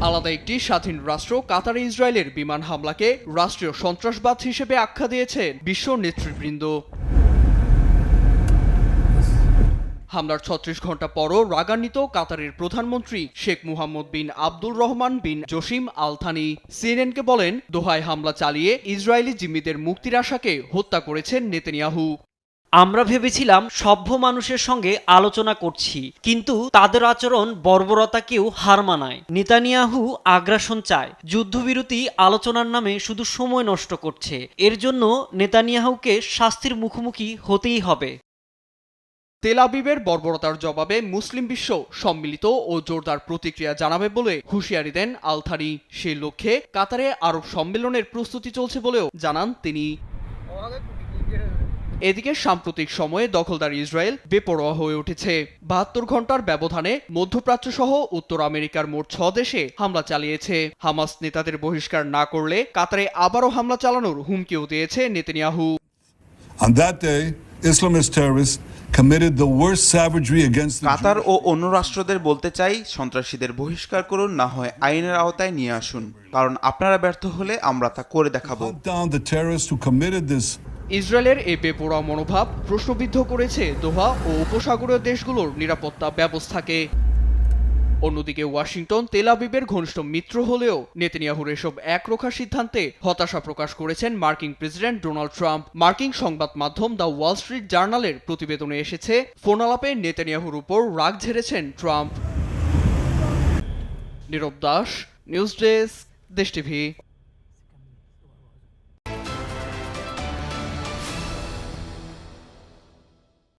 আলাদা একটি স্বাধীন রাষ্ট্র কাতারে ইসরায়েলের বিমান হামলাকে রাষ্ট্রীয় সন্ত্রাসবাদ হিসেবে আখ্যা দিয়েছেন বিশ্ব নেতৃবৃন্দ। হামলার ৩৬ ঘণ্টা পরও রাগান্বিত কাতারের প্রধানমন্ত্রী শেখ মুহাম্মদ বিন আব্দুর রহমান বিন জসিম আল থানি সিএনএনকে বলেন, দোহায় হামলা চালিয়ে ইসরায়েলি জিম্মিদের মুক্তির আশাকে হত্যা করেছেন নেতানিয়াহু। আমরা ভেবেছিলাম সভ্য মানুষের সঙ্গে আলোচনা করছি, কিন্তু তাদের আচরণ বর্বরতাকেও হার মানায়। নেতানিয়াহু আগ্রাসন চায়, যুদ্ধবিরতি আলোচনার নামে শুধু সময় নষ্ট করছে। এর জন্য নেতানিয়াহুকে শাস্তির মুখোমুখি হতেই হবে। তেল আবিবের বর্বরতার জবাবে মুসলিম বিশ্ব সম্মিলিত ও জোরদার প্রতিক্রিয়া জানাবে বলে হুঁশিয়ারি দেন আল থানি। সেই লক্ষ্যে কাতারে আরব সম্মেলনের প্রস্তুতি চলছে বলেও জানান তিনি। এদিকে সাম্প্রতিক সময়ে দখলদার ইসরায়েল বেপরোয়া হয়ে উঠেছে। ৭২ ঘণ্টার ব্যবধানে মধ্যপ্রাচ্য সহ উত্তর আমেরিকার মোট ৬ দেশে হামলা চালিয়েছে। হামাস নেতাদের বহিষ্কার না করলে কাতারে আবারও হামলা চালানোর হুমকিও দিয়েছে Netanyahu. On that day, Islamist terrorists committed the worst savagery against the কাতার ও অন্য রাষ্ট্রদের বলতে চাই, সন্ত্রাসীদের বহিষ্কার করুন, না হয় আইনের আওতায় নিয়ে আসুন, কারণ আপনারা ব্যর্থ হলে আমরা তা করে দেখাবো। hunt down the terrorists who committed this. ইসরায়েলের এই বেপরোয়া মনোভাব প্রশ্নবিদ্ধ করেছে দোহা ও উপসাগরীয় দেশগুলোর নিরাপত্তা ব্যবস্থাকে। অন্যদিকে ওয়াশিংটন তেল আবিবের ঘনিষ্ঠ মিত্র হলেও নেতানিয়াহুর এসব একরোখা সিদ্ধান্তে হতাশা প্রকাশ করেছেন মার্কিন প্রেসিডেন্ট ডোনাল্ড ট্রাম্প। মার্কিন সংবাদ মাধ্যম দ্য ওয়াল স্ট্রিট জার্নালের প্রতিবেদনে এসেছে, ফোন আলাপে নেতানিয়াহুর উপর রাগ ঝেড়েছেন ট্রাম্প। নীরব দাস, নিউজ ডেস্ক, দেশ টিভি।